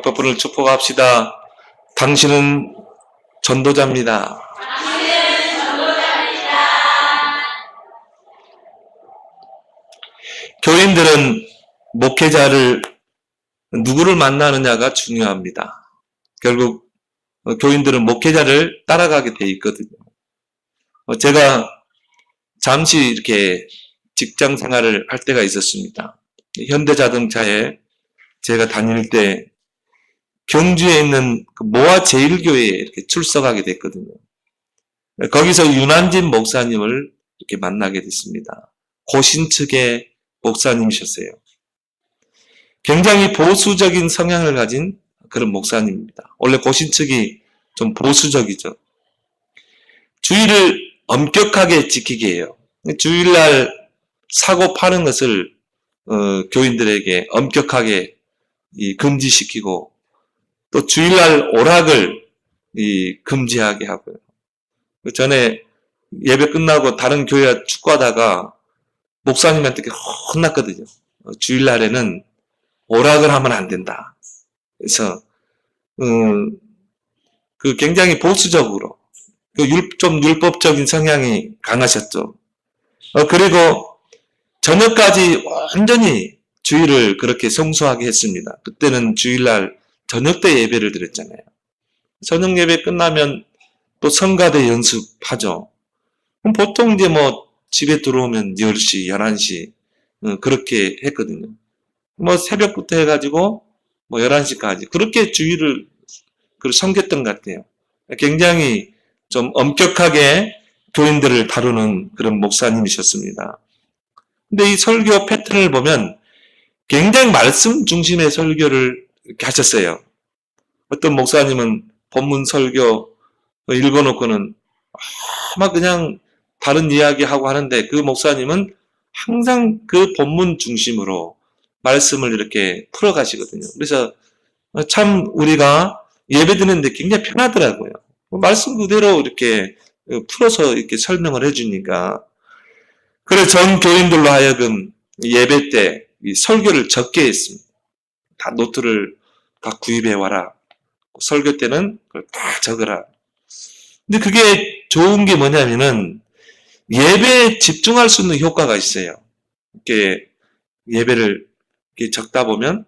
부분을 축복합시다. 당신은 전도자입니다. 교인들은 목회자를 누구를 만나느냐가 중요합니다. 결국 교인들은 목회자를 따라가게 돼 있거든요. 제가 잠시 이렇게 직장 생활을 할 때가 있었습니다. 현대자동차에 제가 다닐 때 경주에 있는 모아 제일교회에 이렇게 출석하게 됐거든요. 거기서 윤한진 목사님을 이렇게 만나게 됐습니다. 고신측의 목사님이셨어요. 굉장히 보수적인 성향을 가진 그런 목사님입니다. 원래 고신측이 좀 보수적이죠. 주의를 엄격하게 지키게 해요. 주일날 사고 파는 것을 교인들에게 엄격하게 금지시키고 또 주일날 오락을 금지하게 하고요. 전에 예배 끝나고 다른 교회 축구하다가 목사님한테 혼났거든요. 주일날에는 오락을 하면 안 된다. 그래서 굉장히 보수적으로 좀 율법적인 성향이 강하셨죠. 그리고 저녁까지 완전히 주일을 그렇게 성수하게 했습니다. 그때는 주일날 저녁 때 예배를 드렸잖아요. 저녁 예배 끝나면 또 성가대 연습하죠. 그럼 보통 이제 집에 들어오면 10시, 11시 그렇게 했거든요. 새벽부터 해가지고 11시까지 그렇게 주일을 섬겼던 것 같아요. 굉장히 좀 엄격하게 교인들을 다루는 그런 목사님이셨습니다. 근데 이 설교 패턴을 보면 굉장히 말씀 중심의 설교를 이렇게 하셨어요. 어떤 목사님은 본문 설교 읽어놓고는 아마 그냥 다른 이야기하고 하는데 그 목사님은 항상 그 본문 중심으로 말씀을 이렇게 풀어가시거든요. 그래서 참 우리가 예배 드리는데 굉장히 편하더라고요. 말씀 그대로 이렇게 풀어서 이렇게 설명을 해주니까. 그래서 전 교인들로 하여금 예배 때 이 설교를 적게 했습니다. 다 노트를 다 구입해 와라. 설교 때는 그걸 다 적어라. 근데 그게 좋은 게 뭐냐면은 예배에 집중할 수 있는 효과가 있어요. 이렇게 예배를 이렇게 적다 보면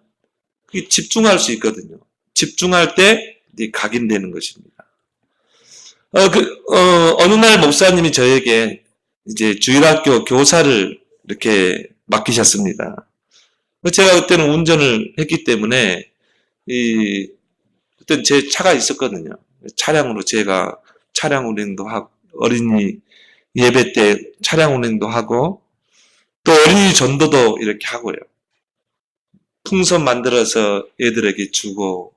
그게 집중할 수 있거든요. 집중할 때 각인되는 것입니다. 어느 날 목사님이 저에게 이제 주일학교 교사를 이렇게 맡기셨습니다. 제가 그때는 운전을 했기 때문에 그때는 제 차가 있었거든요. 차량으로 제가 차량 운행도 하고 어린이 예배 때 차량 운행도 하고 또 어린이 전도도 이렇게 하고요. 풍선 만들어서 애들에게 주고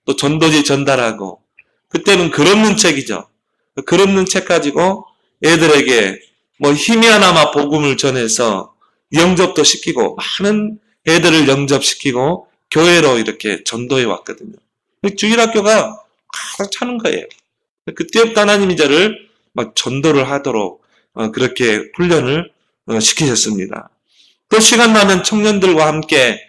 또 전도지 전달하고 그때는 글 없는 책이죠. 글 없는 책 가지고 애들에게 희미하나마 복음을 전해서 영접도 시키고 많은 애들을 영접시키고 교회로 이렇게 전도해 왔거든요. 주일학교가 가득 차는 거예요. 그때부터 하나님이 저를 전도를 하도록 그렇게 훈련을 시키셨습니다. 또 시간 나면 청년들과 함께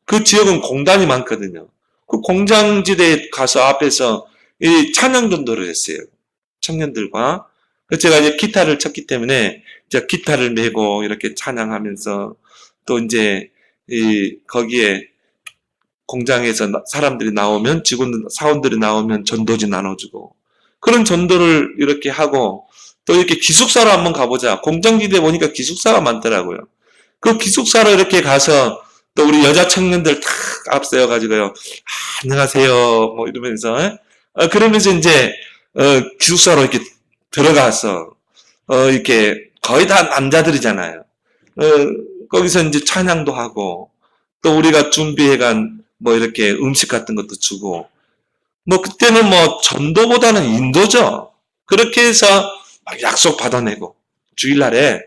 그 지역은 공단이 많거든요. 그 공장지대에 가서 앞에서 이 찬양 전도를 했어요. 청년들과. 제가 이제 기타를 쳤기 때문에 이제 기타를 메고 이렇게 찬양하면서 또 이제 거기에 공장에서 사람들이 나오면 직원들, 사원들이 나오면 전도지 나눠주고 그런 전도를 이렇게 하고 또 이렇게 기숙사로 한번 가보자. 공장지대에 보니까 기숙사가 많더라고요. 그 기숙사로 이렇게 가서 또 우리 여자 청년들 탁 앞세워가지고요. 안녕하세요. 이러면서 그러면서 이제 기숙사로 이렇게 들어가서 이렇게 거의 다 남자들이잖아요. 거기서 이제 찬양도 하고 또 우리가 준비해간 이렇게 음식 같은 것도 주고 그때는 전도보다는 인도죠. 그렇게 해서 막 약속 받아내고 주일날에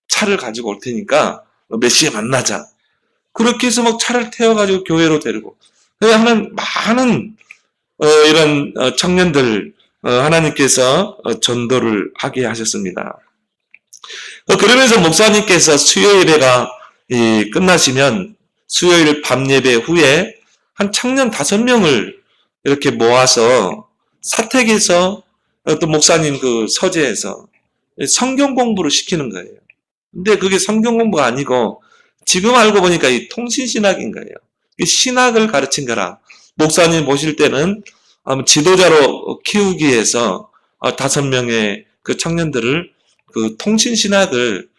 차를 가지고 올 테니까 몇 시에 만나자. 그렇게 해서 차를 태워가지고 교회로 데리고 하는 많은 이런 청년들 하나님께서 전도를 하게 하셨습니다. 그러면서 목사님께서 수요 예배가 끝나시면 수요일 밤 예배 후에 한 청년 5명을 이렇게 모아서 사택에서 또 목사님 그 서재에서 성경 공부를 시키는 거예요. 근데 그게 성경 공부가 아니고 지금 알고 보니까 이 통신신학인 거예요. 신학을 가르친 거라. 목사님 모실 때는 지도자로 키우기 위해서 5명의 그 청년들을 그 통신신학을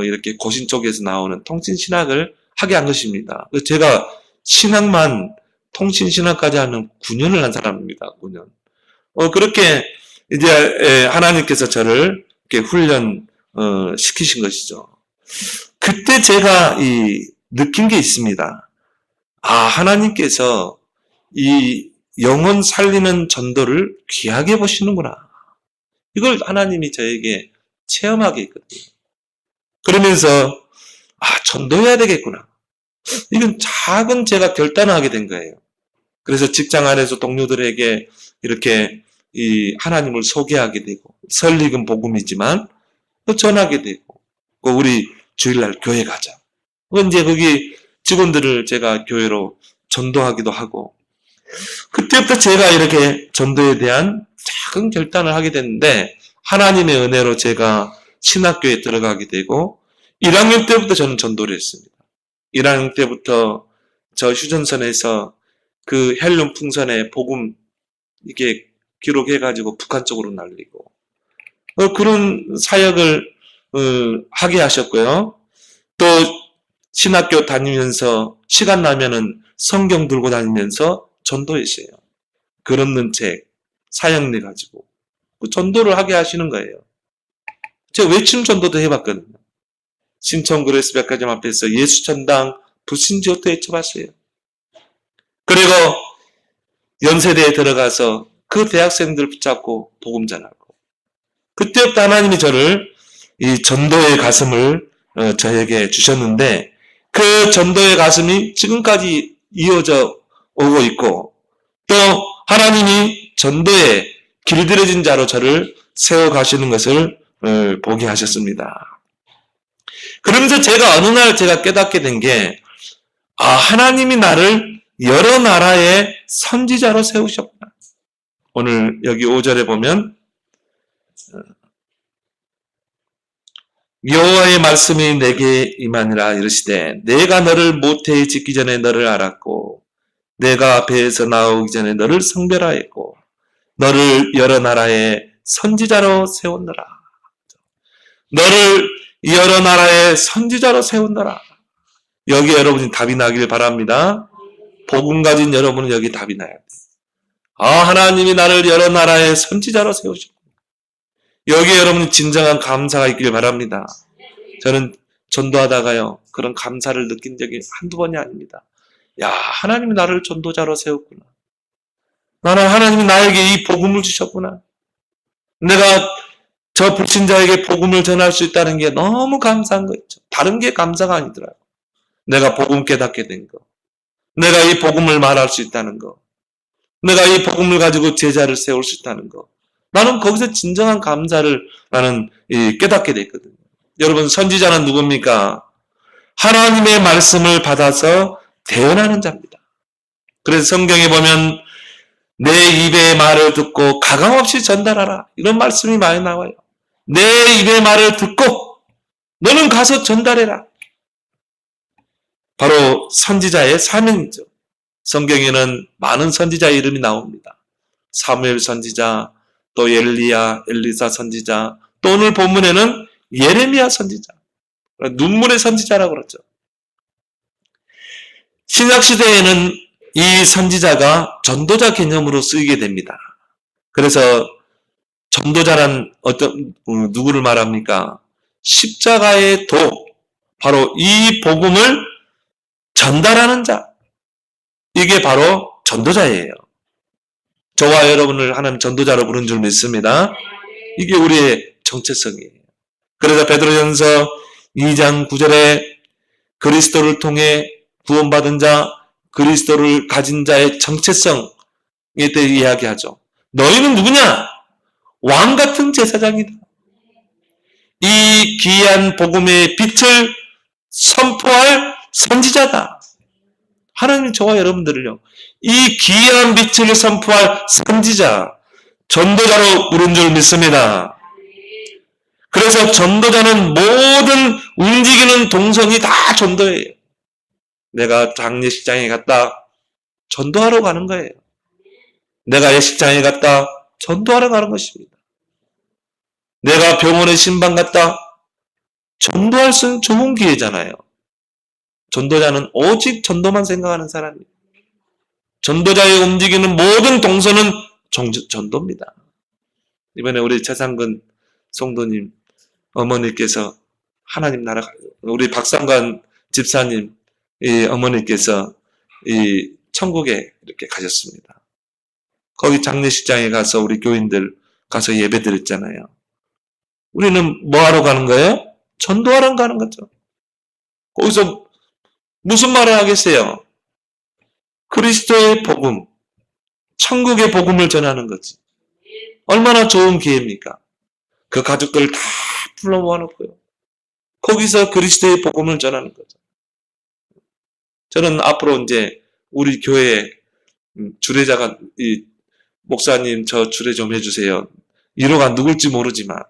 이렇게 고신 쪽에서 나오는 통신신학을 하게 한 것입니다. 제가 신학만 통신신학까지 하는 9년을 한 사람입니다. 9년. 그렇게 이제 하나님께서 저를 이렇게 훈련 시키신 것이죠. 그때 제가 느낀 게 있습니다. 하나님께서 이 영혼 살리는 전도를 귀하게 보시는구나. 이걸 하나님이 저에게 체험하게 했거든요. 그러면서 전도해야 되겠구나. 이건 작은 제가 결단을 하게 된 거예요. 그래서 직장 안에서 동료들에게 이렇게 이 하나님을 소개하게 되고, 설익은 복음이지만 또 전하게 되고, 우리 주일날 교회 가자. 이제 거기 직원들을 제가 교회로 전도하기도 하고, 그때부터 제가 이렇게 전도에 대한 작은 결단을 하게 됐는데, 하나님의 은혜로 제가 신학교에 들어가게 되고, 1학년 때부터 저는 전도를 했습니다. 1학년 때부터 저 휴전선에서 그 헬륨 풍선에 복음 이게 기록해가지고 북한 쪽으로 날리고 그런 사역을 하게 하셨고요. 또 신학교 다니면서 시간 나면은 성경 들고 다니면서 전도했어요. 글 없는 책, 사역내 가지고 그 전도를 하게 하시는 거예요. 제가 외침 전도도 해봤거든요. 신천 그레스 백화점 앞에서 예수전당 불신지부터 외쳐봤어요. 그리고 연세대에 들어가서 그 대학생들 붙잡고 복음 전하고, 그때부터 하나님이 저를 이 전도의 가슴을 저에게 주셨는데, 그 전도의 가슴이 지금까지 이어져 오고 있고, 또 하나님이 전도에 길들여진 자로 저를 세워가시는 것을 보게 하셨습니다. 그러면서 제가 어느 날 제가 깨닫게 된 게, 하나님이 나를 여러 나라의 선지자로 세우셨구나. 오늘 여기 5절에 보면 여호와의 말씀이 내게 임하니라 이르시되 내가 너를 모태에 짓기 전에 너를 알았고 내가 배에서 나오기 전에 너를 성별하였고 너를 여러 나라의 선지자로 세웠노라. 너를 여러 나라의 선지자로 세웠노라. 여기 여러분이 답이 나길 바랍니다. 복음 가진 여러분은 여기 답이 나야 돼요. 하나님이 나를 여러 나라의 선지자로 세우셨고, 여기에 여러분이 진정한 감사가 있길 바랍니다. 저는 전도하다가요, 그런 감사를 느낀 적이 한두 번이 아닙니다. 하나님이 나를 전도자로 세웠구나. 나는 하나님이 나에게 이 복음을 주셨구나. 내가 저 불신자에게 복음을 전할 수 있다는 게 너무 감사한 거 있죠. 다른 게 감사가 아니더라고요. 내가 복음 깨닫게 된 거. 내가 이 복음을 말할 수 있다는 거. 내가 이 복음을 가지고 제자를 세울 수 있다는 거. 나는 거기서 진정한 감사를 나는 깨닫게 됐거든요. 여러분, 선지자는 누굽니까? 하나님의 말씀을 받아서 대언하는 자입니다. 그래서 성경에 보면 내 입의 말을 듣고 가감없이 전달하라. 이런 말씀이 많이 나와요. 내 입의 말을 듣고 너는 가서 전달해라. 바로 선지자의 사명이죠. 성경에는 많은 선지자의 이름이 나옵니다. 사무엘 선지자, 또 엘리야, 엘리사 선지자, 또 오늘 본문에는 예레미야 선지자, 눈물의 선지자라고 그러죠. 신약시대에는 이 선지자가 전도자 개념으로 쓰이게 됩니다. 그래서 전도자란 누구를 말합니까? 십자가의 도, 바로 이 복음을 전달하는 자, 이게 바로 전도자예요. 저와 여러분을 하나님 전도자로 부른 줄 믿습니다. 이게 우리의 정체성이에요. 그래서 베드로전서 2장 9절에 그리스도를 통해 구원받은 자, 그리스도를 가진 자의 정체성에 대해 이야기하죠. 너희는 누구냐? 왕 같은 제사장이다. 이 귀한 복음의 빛을 선포할 선지자다. 하나님이 저와 여러분들을요, 이 귀한 빛을 선포할 선지자, 전도자로 부른 줄 믿습니다. 그래서 전도자는 모든 움직이는 동선이 다 전도예요. 내가 장례식장에 갔다 전도하러 가는 거예요. 내가 예식장에 갔다 전도하러 가는 것입니다. 내가 병원에 신방 갔다 전도할 수 있는 좋은 기회잖아요. 전도자는 오직 전도만 생각하는 사람이에요. 전도자의 움직이는 모든 동선은 전도입니다. 이번에 우리 최상근 성도님 어머니께서 하나님 나라, 우리 박상관 집사님 이 어머니께서 이 천국에 이렇게 가셨습니다. 거기 장례식장에 가서 우리 교인들 가서 예배 드렸잖아요. 우리는 뭐 하러 가는 거예요? 전도하러 가는 거죠. 거기서 무슨 말을 하겠어요? 그리스도의 복음, 천국의 복음을 전하는 거지. 얼마나 좋은 기회입니까? 그 가족들을 다 불러 모아놓고요. 거기서 그리스도의 복음을 전하는 거죠. 저는 앞으로 이제 우리 교회에 주례자가, 이 목사님 저 주례 좀 해주세요. 1호가 누굴지 모르지만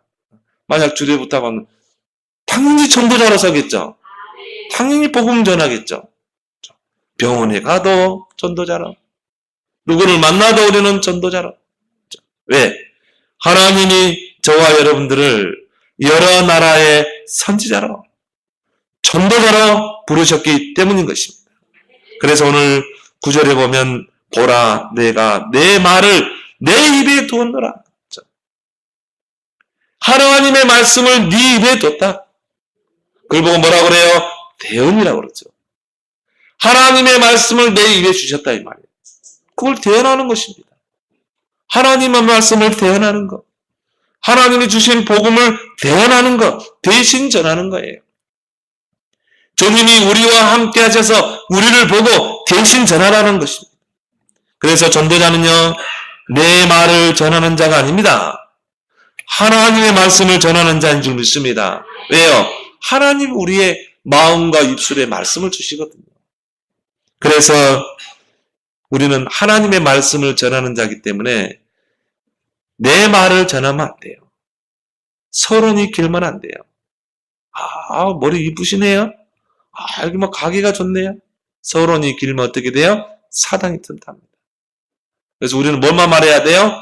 만약 주례 부탁하면 당연히 전도자로 서겠죠. 당연히 복음 전하겠죠. 병원에 가도 전도자로, 누구를 만나도 우리는 전도자로. 왜? 하나님이 저와 여러분들을 여러 나라의 선지자로, 전도자로 부르셨기 때문인 것입니다. 그래서 오늘 9절에 보면 보라 내가 내 말을 내 입에 두었노라. 하나님의 말씀을 네 입에 뒀다. 그걸 보고 뭐라고 그래요? 대언이라고 그러죠. 하나님의 말씀을 내 입에 주셨다 이 말이에요. 그걸 대언하는 것입니다. 하나님의 말씀을 대언하는 것, 하나님이 주신 복음을 대언하는 것, 대신 전하는 거예요. 주님이 우리와 함께 하셔서 우리를 보고 대신 전하라는 것입니다. 그래서 전도자는요, 내 말을 전하는 자가 아닙니다. 하나님의 말씀을 전하는 자인 줄 믿습니다. 왜요? 하나님 우리의 마음과 입술에 말씀을 주시거든요. 그래서 우리는 하나님의 말씀을 전하는 자이기 때문에 내 말을 전하면 안 돼요. 서론이 길면 안 돼요. 아, 머리 이쁘시네요. 아, 여기 뭐 가게가 좋네요. 서론이 길면 어떻게 돼요? 사단이 튼답니다. 그래서 우리는 뭘만 말해야 돼요?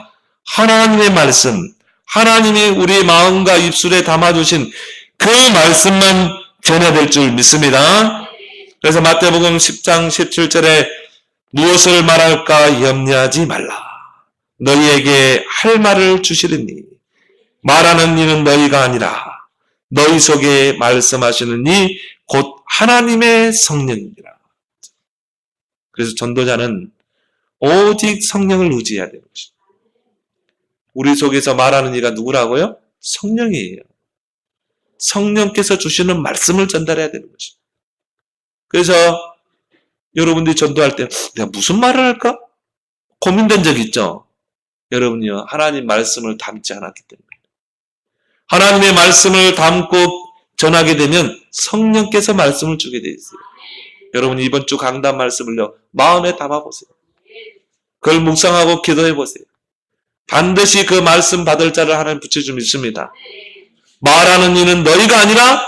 하나님의 말씀, 하나님이 우리의 마음과 입술에 담아주신 그 말씀만 전해야 될 줄 믿습니다. 그래서 마태복음 10장 17절에 무엇을 말할까 염려하지 말라. 너희에게 할 말을 주시리니 말하는 이는 너희가 아니라 너희 속에 말씀하시는 이 곧 하나님의 성령이니라. 그래서 전도자는 오직 성령을 의지해야 되는 것입니다. 우리 속에서 말하는 이가 누구라고요? 성령이에요. 성령께서 주시는 말씀을 전달해야 되는 것입니다. 그래서 여러분들이 전도할 때 내가 무슨 말을 할까? 고민된 적 있죠? 여러분이요, 하나님 말씀을 담지 않았기 때문에. 하나님의 말씀을 담고 전하게 되면 성령께서 말씀을 주게 돼 있어요. 여러분이 이번 주 강단 말씀을요, 마음에 담아보세요. 그걸 묵상하고 기도해보세요. 반드시 그 말씀 받을 자를 하나님 붙여주면 믿습니다. 말하는 이는 너희가 아니라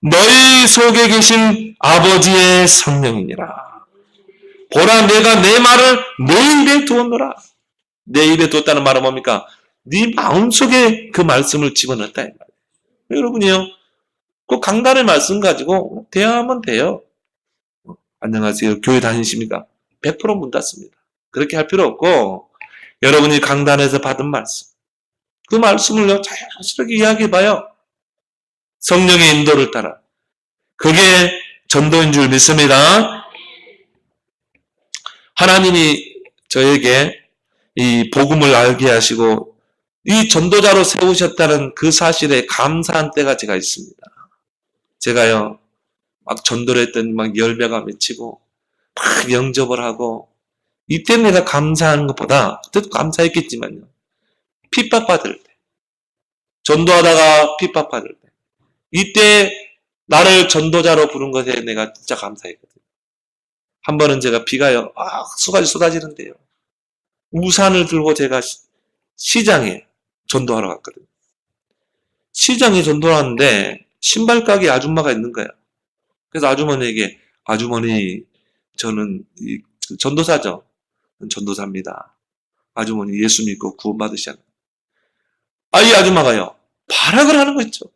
너희 속에 계신 아버지의 성령이니라. 보라 내가 내 말을 내 입에 두었노라. 내 입에 두었다는 말은 뭡니까? 네 마음속에 그 말씀을 집어넣었다 이 말이에요. 여러분이요, 그 강단의 말씀 가지고 대화하면 돼요. 안녕하세요, 교회 다니십니까? 100% 문 닫습니다. 그렇게 할 필요 없고 여러분이 강단에서 받은 말씀, 그 말씀을요 자연스럽게 이야기해봐요. 성령의 인도를 따라. 그게 전도인 줄 믿습니다. 하나님이 저에게 이 복음을 알게 하시고 이 전도자로 세우셨다는 그 사실에 감사한 때가 제가 있습니다. 제가요 막 전도를 했더니 막 열매가 맺히고 막 영접을 하고, 이때 내가 감사하는 것보다, 그때도 감사했겠지만요, 핍박받을 때, 전도하다가 핍박받을 때, 이때 나를 전도자로 부른 것에 내가 진짜 감사했거든요. 한 번은 제가 비가요, 수가지 쏟아지는데요. 우산을 들고 제가 시장에 전도하러 갔거든요. 시장에 전도하는데 신발 가게 아줌마가 있는 거야. 그래서 아주머니에게, 아주머니, 저는 전도사죠. 전도사입니다. 아주머니 예수 믿고 구원받으셔야 합니다. 이 아줌마가요, 발악을 하는 거 있죠.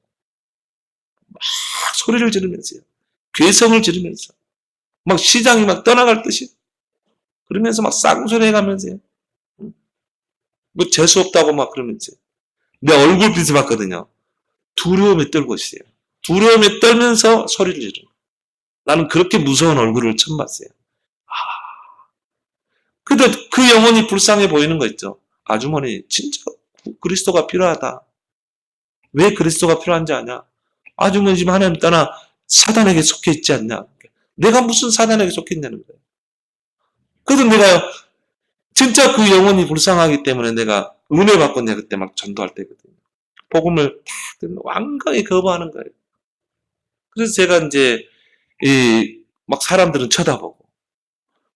막 소리를 지르면서요. 괴성을 지르면서. 막 시장이 막 떠나갈 듯이. 그러면서 막 쌍소리 해가면서요. 뭐 재수 없다고 막 그러면서요. 내 얼굴빛을 봤거든요. 두려움에 떨고 있어요. 두려움에 떨면서 소리를 지르는. 나는 그렇게 무서운 얼굴을 처음 봤어요. 근데 그 영혼이 불쌍해 보이는 거 있죠. 아주머니, 진짜 그리스도가 필요하다. 왜 그리스도가 필요한지 아냐? 아주머니 지금 하나님 떠나 사단에게 속해 있지 않냐? 내가 무슨 사단에게 속해 있냐는 거예요. 그래서 내가 진짜 그 영혼이 불쌍하기 때문에 내가 은혜 받고 내가 그때 막 전도할 때거든요. 복음을 다 완강히 거부하는 거예요. 그래서 제가 이제 막 사람들은 쳐다보고,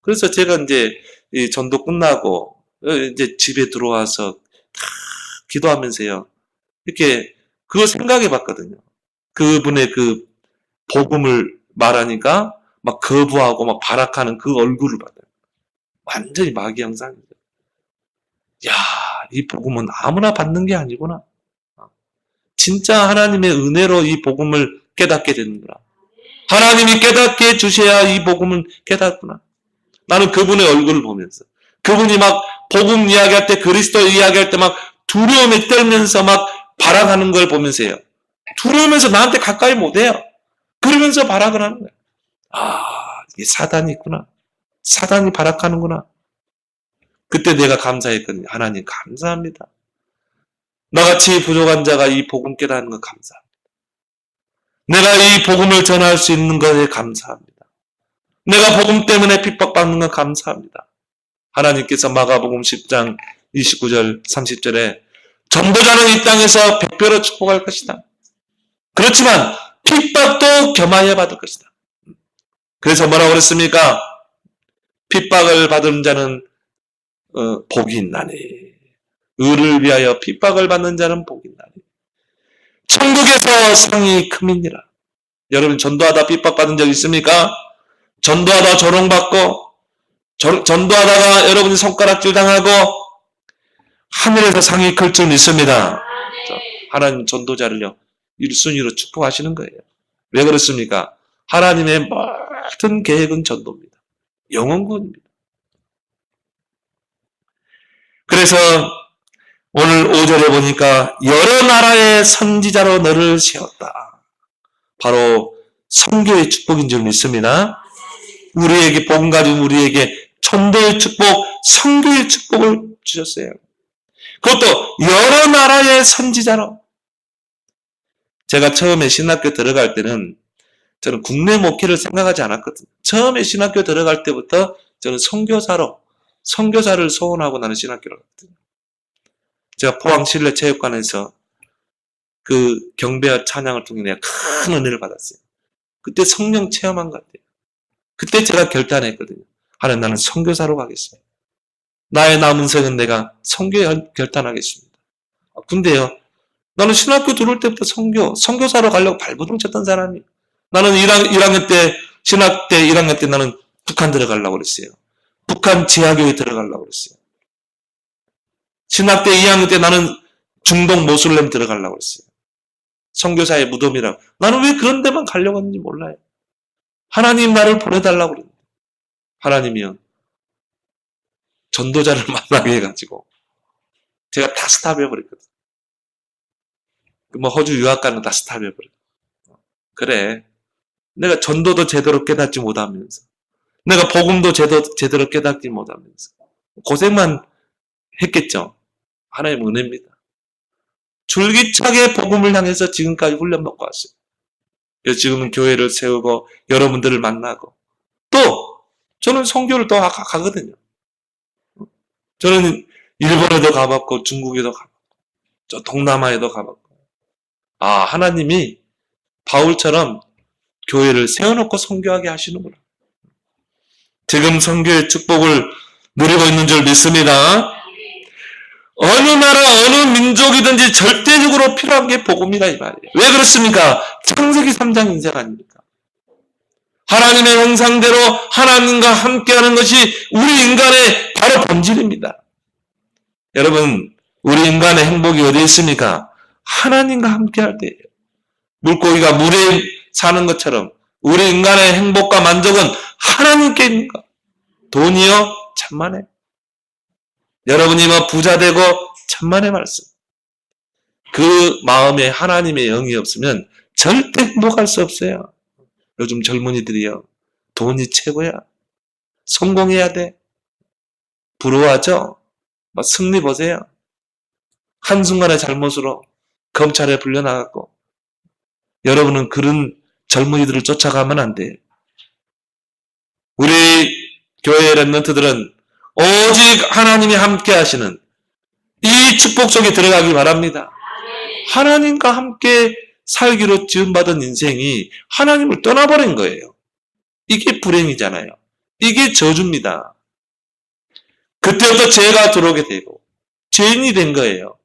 그래서 제가 이제 전도 끝나고 이제 집에 들어와서 다 기도하면서요, 이렇게 그거 생각해 봤거든요. 그분의 그 복음을 말하니까 막 거부하고 막 발악하는 그 얼굴을 받아요. 완전히 마귀 형상이죠. 야, 이 복음은 아무나 받는 게 아니구나. 진짜 하나님의 은혜로 이 복음을 깨닫게 되는구나. 하나님이 깨닫게 해주셔야 이 복음을 깨닫구나. 나는 그분의 얼굴을 보면서, 그분이 막 복음 이야기할 때, 그리스도 이야기할 때 막 두려움에 떨면서 막 발악하는 걸 보면서요. 두려우면서 나한테 가까이 못해요. 그러면서 발악을 하는 거예요. 이게 사단이 있구나. 사단이 발악하는구나. 그때 내가 감사했거든요. 하나님 감사합니다. 나같이 부족한 자가 이 복음 깨닫는 거 감사합니다. 내가 이 복음을 전할 수 있는 것에 감사합니다. 내가 복음 때문에 핍박받는 건 감사합니다. 하나님께서 마가복음 10장 29절 30절에 전도자는 이 땅에서 백배로 축복할 것이다. 그렇지만 핍박도 겸하여 받을 것이다. 그래서 뭐라고 그랬습니까? 핍박을 받은 자는 복이 있나니, 의를 위하여 핍박을 받는 자는 복이 있나니, 천국에서 상이 큼이니라. 여러분 전도하다 핍박받은 적 있습니까? 전도하다 조롱받고, 전도하다가 여러분이 손가락질 당하고 하늘에서 상이 클 줄 믿습니다. 하나님 전도자를요 1순위로 축복하시는 거예요. 왜 그렇습니까? 하나님의 모든 계획은 전도입니다. 영혼구원입니다. 그래서 오늘 5절에 보니까 여러 나라의 선지자로 너를 세웠다. 바로 선교의 축복인 줄 믿습니다. 우리에게 복음 가진 우리에게 전도의 축복, 선교의 축복을 주셨어요. 그것도 여러 나라의 선지자로. 제가 처음에 신학교 들어갈 때는 저는 국내 목회를 생각하지 않았거든요. 처음에 신학교 들어갈 때부터 저는 선교사를 소원하고 나는 신학교를 갔거든요. 제가 포항 실내 체육관에서 그 경배와 찬양을 통해 내가 큰 은혜를 받았어요. 그때 성령 체험한 것 같아요. 그때 제가 결단했거든요. 하나님, 나는 선교사로 가겠습니다. 나의 남은 생은 내가 선교에 결단하겠습니다. 근데요, 나는 신학교 들어올 때부터 선교사로 가려고 발버둥 쳤던 사람이에요. 나는 1학년 때, 신학 때 1학년 때 나는 북한 들어가려고 그랬어요. 북한 지하교회 들어가려고 그랬어요. 신학 때 2학년 때 나는 중동 모슬렘 들어가려고 그랬어요. 선교사의 무덤이라고. 나는 왜 그런 데만 가려고 했는지 몰라요. 하나님 나를 보내달라고 그랬는데, 하나님이요, 전도자를 만나게 해가지고 제가 다 스탑해버렸거든요. 뭐 호주 유학 가는 다 스탑해버렸거든요. 그래, 내가 전도도 제대로 깨닫지 못하면서, 내가 복음도 제대로 깨닫지 못하면서 고생만 했겠죠. 하나님 은혜입니다. 줄기차게 복음을 향해서 지금까지 훈련받고 왔어요. 그래서 지금은 교회를 세우고 여러분들을 만나고, 또 저는 선교를 또 가거든요. 저는 일본에도 가봤고 중국에도 가봤고 저 동남아에도 가봤고, 하나님이 바울처럼 교회를 세워놓고 선교하게 하시는구나. 지금 선교의 축복을 누리고 있는 줄 믿습니다. 어느 나라, 어느 민족이든지 절대적으로 필요한 게 복음이다 이 말이에요. 왜 그렇습니까? 창세기 3장 인생 아닙니까? 하나님의 형상대로 하나님과 함께하는 것이 우리 인간의 바로 본질입니다. 여러분, 우리 인간의 행복이 어디에 있습니까? 하나님과 함께할 때예요. 물고기가 물에 사는 것처럼 우리 인간의 행복과 만족은 하나님께 있는 것. 돈이요? 천만에. 여러분이 부자 되고 천만의 말씀. 그 마음에 하나님의 영이 없으면 절대 행복할 수 없어요. 요즘 젊은이들이요. 돈이 최고야. 성공해야 돼. 부러워하죠? 승리 보세요. 한순간의 잘못으로 검찰에 불려나갔고 여러분은 그런 젊은이들을 쫓아가면 안 돼요. 우리 교회 랩런트들은 오직 하나님이 함께 하시는 이 축복 속에 들어가길 바랍니다. 하나님과 함께 살기로 지음받은 인생이 하나님을 떠나버린 거예요. 이게 불행이잖아요. 이게 저주입니다. 그때부터 죄가 들어오게 되고 죄인이 된 거예요.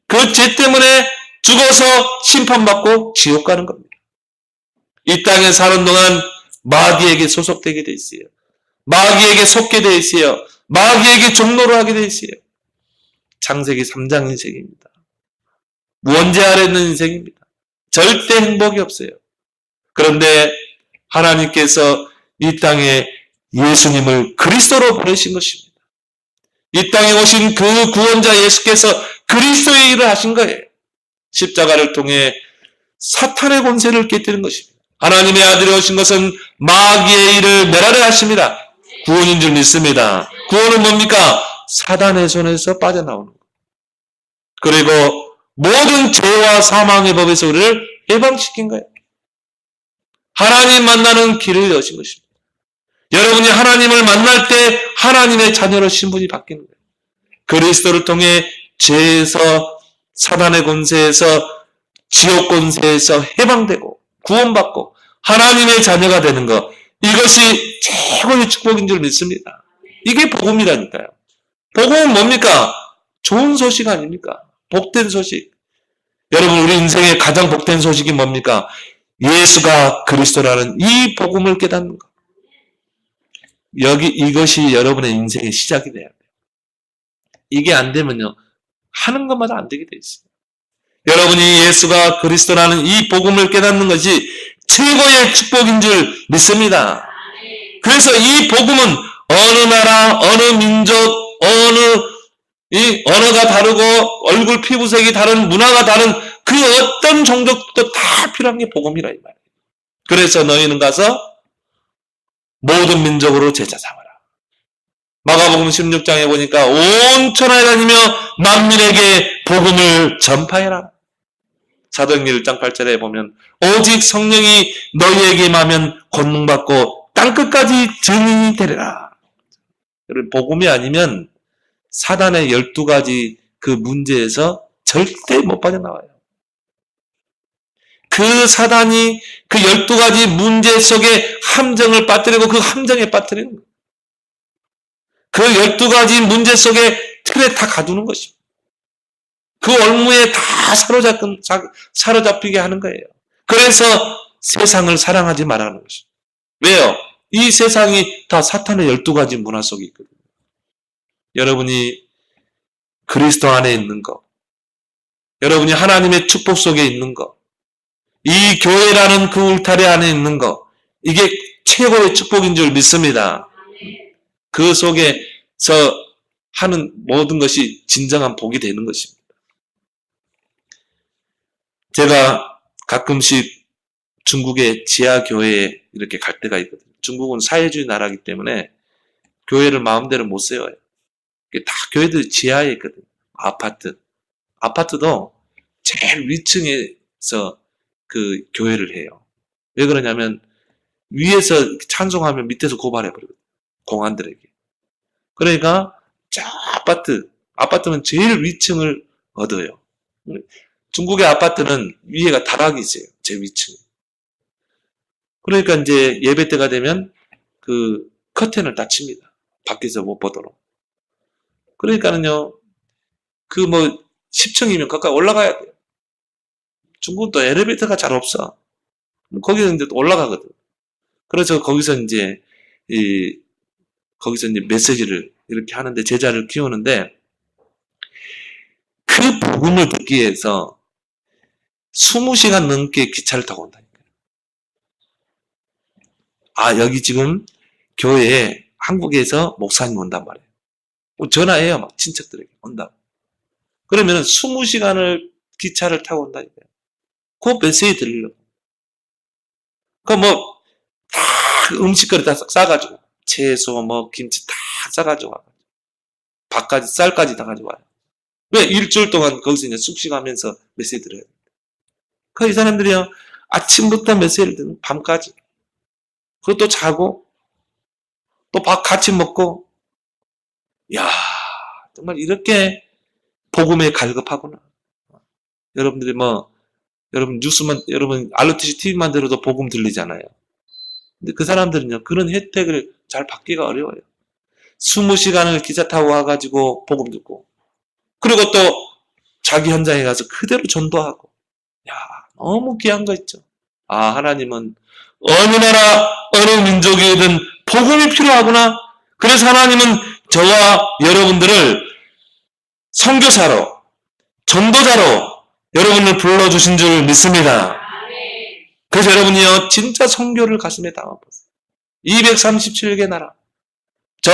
그 죄 때문에 죽어서 심판받고 지옥 가는 겁니다. 이 땅에 사는 동안 마귀에게 소속되게 돼 있어요. 마귀에게 속게 돼 있어요. 마귀에게 종노를 하게 돼 있어요. 창세기 3장 인생입니다. 원죄 아래 있는 인생입니다. 절대 행복이 없어요. 그런데 하나님께서 이 땅에 예수님을 그리스도로 보내신 것입니다. 이 땅에 오신 그 구원자 예수께서 그리스도의 일을 하신 거예요. 십자가를 통해 사탄의 권세를 깨뜨린 것입니다. 하나님의 아들이 오신 것은 마귀의 일을 멸하려 하십니다. 구원인 줄 믿습니다. 구원은 뭡니까? 사단의 손에서 빠져나오는 것. 그리고 모든 죄와 사망의 법에서 우리를 해방시킨 거예요. 하나님 만나는 길을 여신 것입니다. 여러분이 하나님을 만날 때 하나님의 자녀로 신분이 바뀌는 거예요. 그리스도를 통해 죄에서 사단의 권세에서 지옥 권세에서 해방되고 구원받고 하나님의 자녀가 되는 것, 이것이 최고의 축복인 줄 믿습니다. 이게 복음이라니까요. 복음은 뭡니까? 좋은 소식 아닙니까? 복된 소식. 여러분, 우리 인생의 가장 복된 소식이 뭡니까? 예수가 그리스도라는 이 복음을 깨닫는 것. 이것이 여러분의 인생의 시작이 돼야 돼요. 이게 안 되면요, 하는 것마다 안 되게 돼 있어요. 여러분이 예수가 그리스도라는 이 복음을 깨닫는 것이 최고의 축복인 줄 믿습니다. 그래서 이 복음은 어느 나라, 어느 민족, 언어가 다르고 얼굴 피부색이 다른 문화가 다른 그 어떤 종족도 다 필요한 게 복음이라 이 말이에요. 그래서 너희는 가서 모든 민족으로 제자 삼아라. 마가복음 16장에 보니까 온 천하에 다니며 만민에게 복음을 전파해라. 사도행전 1장 8절에 보면 오직 성령이 너희에게 임하면 권능받고 땅끝까지 증인이 되리라. 복음이 아니면 사단의 12가지 그 문제에서 절대 못 빠져나와요. 그 사단이 그 12가지 문제 속에 함정을 빠뜨리고 그 함정에 빠뜨리는 거예요. 그 12가지 문제 속에 틀에 다 가두는 것입니다. 그 올무에 다 사로잡히게 하는 거예요. 그래서 세상을 사랑하지 말라는 것입니다. 왜요? 이 세상이 다 사탄의 12가지 문화 속에 있거든요. 여러분이 그리스도 안에 있는 것, 여러분이 하나님의 축복 속에 있는 것, 이 교회라는 그 울타리 안에 있는 것, 이게 최고의 축복인 줄 믿습니다. 그 속에서 하는 모든 것이 진정한 복이 되는 것입니다. 제가 가끔씩 중국의 지하교회에 이렇게 갈 때가 있거든요. 중국은 사회주의 나라이기 때문에 교회를 마음대로 못 세워요. 다 교회들 지하에 있거든요. 아파트도 제일 위층에서 그 교회를 해요. 왜 그러냐면 위에서 찬송하면 밑에서 고발해버리거든요. 공안들에게. 그러니까 저 아파트는 제일 위층을 얻어요. 중국의 아파트는 위에가 다락이 있어요. 제일 위층. 그러니까 이제 예배 때가 되면 그 커튼을 닫힙니다. 밖에서 못 보도록. 그러니까는요, 10층이면 가까이 올라가야 돼요. 중국은 또 엘리베이터가 잘 없어. 거기서 이제 또 올라가거든. 그래서 거기서 이제 메시지를 이렇게 하는데, 제자를 키우는데, 그 복음을 듣기 위해서 20시간 넘게 기차를 타고 온다니까요. 여기 지금 교회에 한국에서 목사님 온단 말이에요. 전화해요. 막 친척들에게 온다고. 그러면은 20시간을 기차를 타고 온다니까요. 그 메시지 들으려고. 다 음식거리 다 싸가지고, 채소, 김치 다 싸가지고 와요. 밥까지, 쌀까지 다 가지고 와요. 왜? 일주일 동안 거기서 이제 숙식하면서 메시지 들어요. 이 사람들이요, 아침부터 메시지를 듣는 밤까지. 그리고 또 자고, 또 밥 같이 먹고, 정말 이렇게 복음에 갈급하구나. 여러분들이 여러분 뉴스만, 여러분 RTC TV만 들어도 복음 들리잖아요. 근데 그 사람들은요, 그런 혜택을 잘 받기가 어려워요. 20시간을 기차 타고 와가지고 복음 듣고, 그리고 또 자기 현장에 가서 그대로 전도하고, 너무 귀한 거 있죠. 하나님은 어느 나라, 어느 민족이든 복음이 필요하구나. 그래서 하나님은 저와 여러분들을 선교사로, 전도자로 여러분을 불러주신 줄 믿습니다. 그래서 여러분이요, 진짜 선교를 가슴에 담아보세요. 237개 나라, 저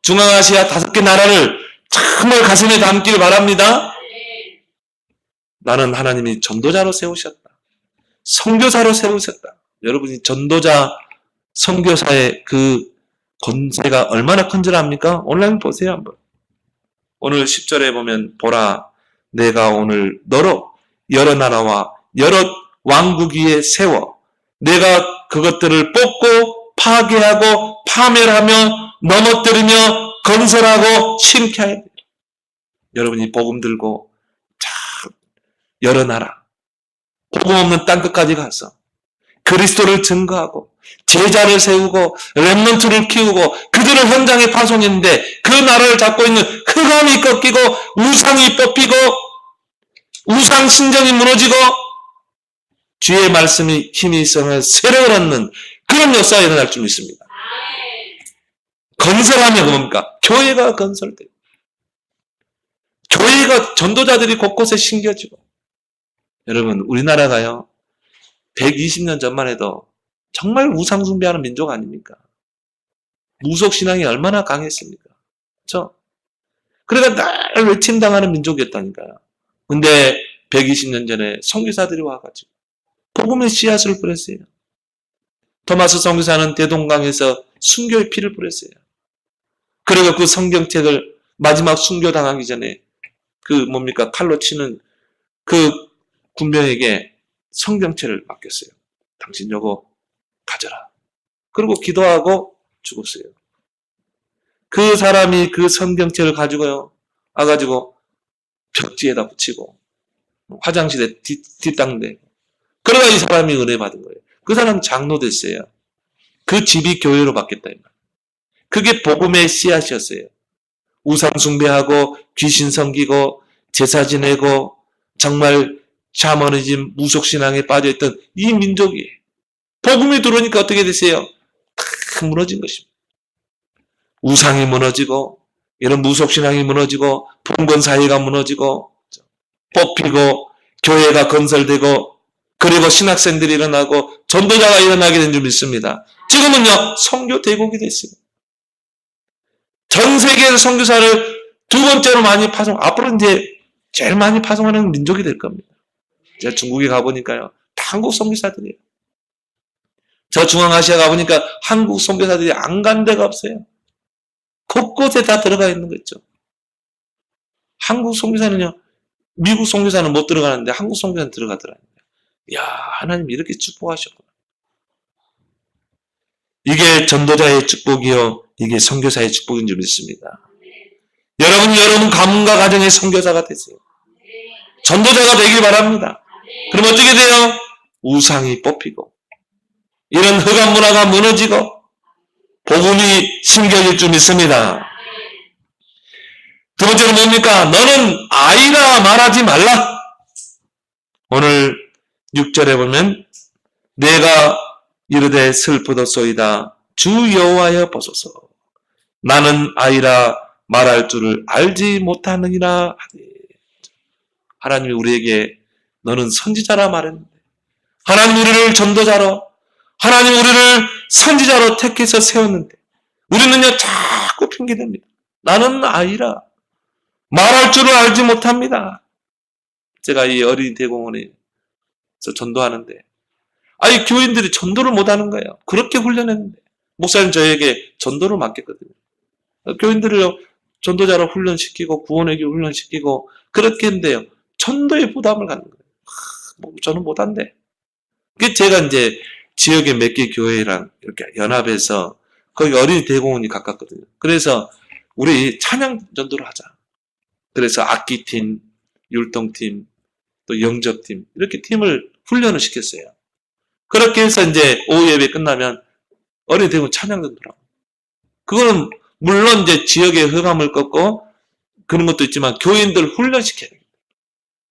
중앙아시아 5개 나라를 정말 가슴에 담기를 바랍니다. 나는 하나님이 전도자로 세우셨다. 선교사로 세우셨다. 여러분이 전도자, 선교사의 그 권세가 얼마나 큰 줄 압니까? 온라인 보세요, 한번. 오늘 10절에 보면, 보라, 내가 오늘 너로 여러 나라와 여러 왕국 위에 세워 내가 그것들을 뽑고 파괴하고 파멸하며 넘어뜨리며 건설하고 심게 하야 돼요. 여러분이 복음 들고 여러 나라, 복음 없는 땅끝까지 가서 그리스도를 증거하고 제자를 세우고 렘넌트를 키우고 그들을 현장에 파송했는데, 그 나라를 잡고 있는 흑암이 꺾이고 우상이 뽑히고 우상 신정이 무너지고 주의 말씀이 힘이 있어서 세력을 얻는 그런 역사가 일어날 줄 믿습니다. 건설하면 뭡니까? 교회가 건설돼요. 교회가, 전도자들이 곳곳에 심겨지고. 여러분, 우리나라가요, 120년 전만 해도 정말 우상 숭배하는 민족 아닙니까? 무속신앙이 얼마나 강했습니까? 그렇죠? 그러니까 늘 외침당하는 민족이었다니까요. 근데 120년 전에 선교사들이 와가지고 복음의 씨앗을 뿌렸어요. 토마스 선교사는 대동강에서 순교의 피를 뿌렸어요. 그리고 그 성경책을 마지막 순교당하기 전에 칼로 치는 그 군병에게 성경책을 맡겼어요. 당신 요거 가져라. 그리고 기도하고 죽었어요. 그 사람이 그 성경책을 가지고요, 와가지고 벽지에다 붙이고 화장실에 뒷땅대고, 그러다 이 사람이 은혜 받은 거예요. 그 사람 장로 됐어요. 그 집이 교회로 바뀌었다. 그게 복음의 씨앗이었어요. 우상 숭배하고 귀신 섬기고 제사 지내고 정말 샤머니즘, 무속신앙에 빠져있던 이 민족이 복음이 들어오니까 어떻게 됐어요? 다 무너진 것입니다. 우상이 무너지고, 이런 무속신앙이 무너지고, 봉건사회가 무너지고, 뽑히고, 교회가 건설되고, 그리고 신학생들이 일어나고, 전도자가 일어나게 된 줄 믿습니다. 지금은요, 선교 대국이 됐어요. 전 세계에서 선교사를 두 번째로 많이 앞으로 이제 제일 많이 파송하는 민족이 될 겁니다. 제가 중국에 가보니까요, 다 한국 선교사들이에요. 저 중앙아시아 가보니까 한국 선교사들이 안 간 데가 없어요. 곳곳에 다 들어가 있는 거 있죠. 한국 선교사는요, 미국 선교사는 못 들어가는데 한국 선교사는 들어가더라고요. 이야, 하나님 이렇게 축복하셨구나. 이게 전도자의 축복이요, 이게 선교사의 축복인 줄 믿습니다. 여러분 가문과 가정의 선교사가 되세요. 전도자가 되길 바랍니다. 그럼 어떻게 돼요? 우상이 뽑히고, 이런 흑암 문화가 무너지고, 복음이 심겨질 줄 믿습니다. 두 번째는 뭡니까? 너는 아이라 말하지 말라. 오늘 6절에 보면 내가 이르되 슬프도소이다. 주 여호와여 보소서. 나는 아이라 말할 줄을 알지 못하느니라 하니. 하나님이 우리에게 너는 선지자라 말했는데 하나님 우리를 전도자로 하나님 우리를 선지자로 택해서 세웠는데 우리는요 자꾸 핑계댑니다. 나는 아이라 말할 줄을 알지 못합니다. 제가 이 어린이 대공원에서 전도하는데 아니 교인들이 전도를 못하는 거예요. 그렇게 훈련했는데 목사님 저에게 전도를 맡겼거든요. 교인들을 전도자로 훈련시키고 구원에게 훈련시키고 그렇게 했는데요. 전도의 부담을 갖는 거예요. 저는 못한대. 그 제가 이제 지역의 몇 개 교회랑 이렇게 연합해서 거기 어린이 대공원이 가깝거든요. 그래서 우리 찬양 전도를 하자. 그래서 악기팀, 율동팀, 또 영접팀 이렇게 팀을 훈련을 시켰어요. 그렇게 해서 이제 오후 예배 끝나면 어린이 대공원 찬양 전도를 하고 그거는 물론 이제 지역의 흑암을 꺾고 그런 것도 있지만 교인들 훈련시켜야 됩니다.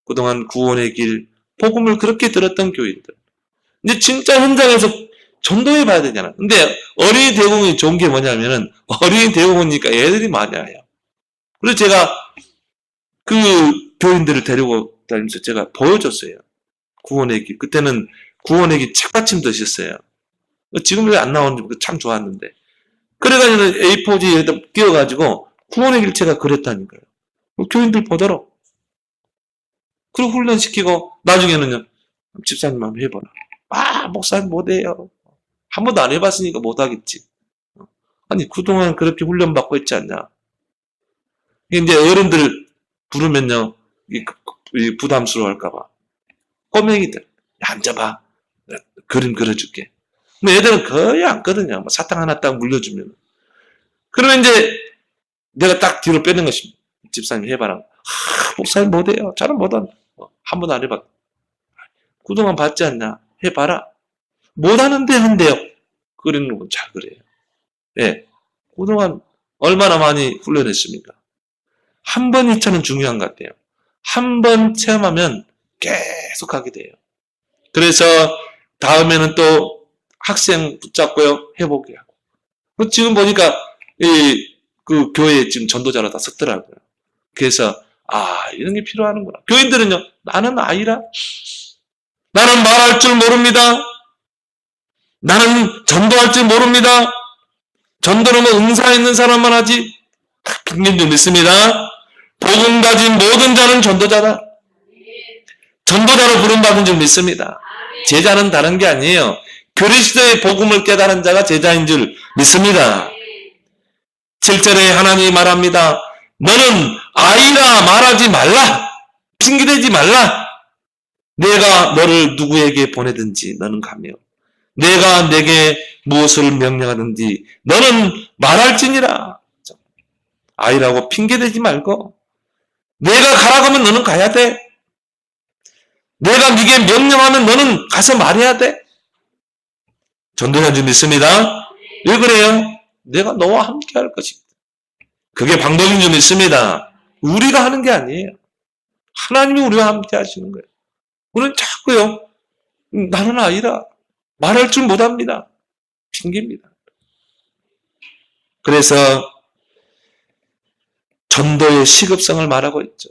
그동안 구원의 길, 복음을 그렇게 들었던 교인들. 이제 진짜 현장에서 전도해 봐야 되잖아. 근데 어린이 대공원이 좋은 게 뭐냐면은 어린이 대공원이니까 애들이 많이 와요. 그래서 제가 그 교인들을 데리고 다니면서 제가 보여줬어요. 구원의 길. 그때는 구원의 길 책받침도 있었어요. 지금 왜 안 나오는지 참 좋았는데. 그래가지고 A4지에다 띄워가지고 구원의 길 제가 그랬다니까요. 교인들 보도록. 그리고 훈련시키고 나중에는요. 집사님 한번 해보라. 아 목사님 못해요. 한 번도 안 해봤으니까 못하겠지. 아니 그동안 그렇게 훈련받고 있지 않냐. 이제 어른들 부르면요. 부담스러워할까봐. 꼬맹이들 앉아봐. 그림 그려줄게. 근데 애들은 거의 앉거든요. 뭐 사탕 하나 딱 물려주면. 그러면 이제 내가 딱 뒤로 빼는 것입니다. 집사님 해봐라. 목사님 못해요. 저는 못한다. 한 번도 안 해봤. 그동안 봤지 않냐. 해봐라. 못하는데 한대요. 그리는 건 잘 그래요. 예. 그동안 얼마나 많이 훈련했습니까? 한 번 2차는 중요한 것 같아요. 한 번 체험하면 계속 하게 돼요. 그래서 다음에는 또 학생 붙잡고요. 해보게 하고. 지금 보니까 그 교회에 지금 전도자로 다 섰더라고요. 그래서 이런 게 필요하는구나. 교인들은요. 나는 아이라. 나는 말할 줄 모릅니다. 나는 전도할 줄 모릅니다. 전도는 뭐 은사 있는 사람만 하지. 핑계인 줄 믿습니다. 복음 가진 모든 자는 전도자다. 전도자로 부름받은 줄 믿습니다. 제자는 다른 게 아니에요. 그리스도의 복음을 깨달은 자가 제자인 줄 믿습니다. 7절에 하나님이 말합니다. 너는 아이라 말하지 말라. 핑계대지 말라. 내가 너를 누구에게 보내든지 너는 가며 내가 내게 무엇을 명령하든지 너는 말할지니라. 아이라고 핑계대지 말고 내가 가라고 하면 너는 가야 돼. 내가 네게 명령하면 너는 가서 말해야 돼. 전도자인 줄 믿습니다. 왜 그래요? 내가 너와 함께 할 것입니다. 그게 방법인 줄 믿습니다. 우리가 하는 게 아니에요. 하나님이 우리와 함께 하시는 거예요. 우리는 자꾸요. 나는 아이라. 말할 줄 못합니다. 핑계입니다. 그래서 전도의 시급성을 말하고 있죠.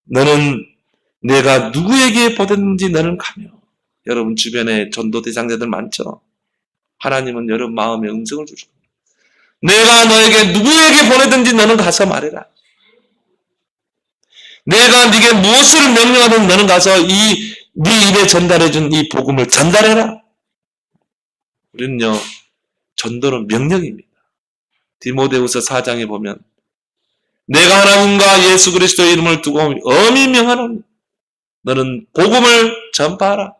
너는 내가 누구에게 보냈는지 너는 가며. 여러분 주변에 전도 대상자들 많죠? 하나님은 여러분 마음에 음성을 주실 겁니다. 내가 너에게 누구에게 보내든지 너는 가서 말해라. 내가 네게 무엇을 명령하든 너는 가서 네 입에 전달해준 이 복음을 전달해라. 우리는요. 전도는 명령입니다. 디모데후서 4장에 보면 내가 하나님과 예수 그리스도의 이름을 두고 엄히 명하노니 너는 복음을 전파하라.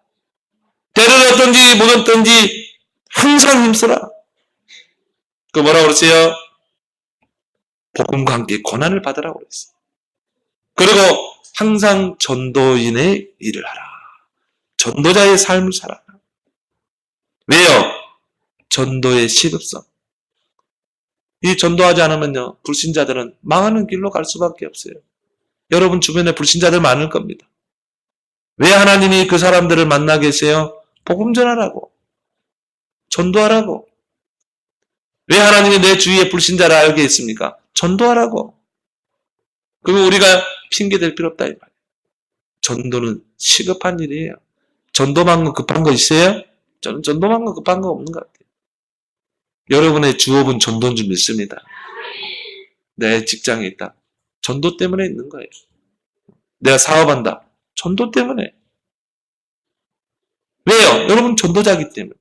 때를 얻든지 못 얻든지 항상 힘쓰라. 그 뭐라고 그랬어요? 복음과 함께 고난을 받으라고 그랬어요. 그리고 항상 전도인의 일을 하라. 전도자의 삶을 살아라. 왜요? 전도의 시급성. 이 전도하지 않으면요, 불신자들은 망하는 길로 갈 수밖에 없어요. 여러분 주변에 불신자들 많을 겁니다. 왜 하나님이 그 사람들을 만나게 했어요? 복음 전하라고, 전도하라고. 왜 하나님이 내 주위에 불신자를 알게 했습니까? 전도하라고. 그리고 우리가 핑계댈 필요 없다 이 말이에요. 전도는 시급한 일이에요. 전도만 거 급한 거 있어요? 저는 전도만 거 급한 거 없는 것 같아요. 여러분의 주업은 전도인 줄 믿습니다. 내 직장에 있다. 전도 때문에 있는 거예요. 내가 사업한다. 전도 때문에. 왜요? 여러분 전도자이기 때문에.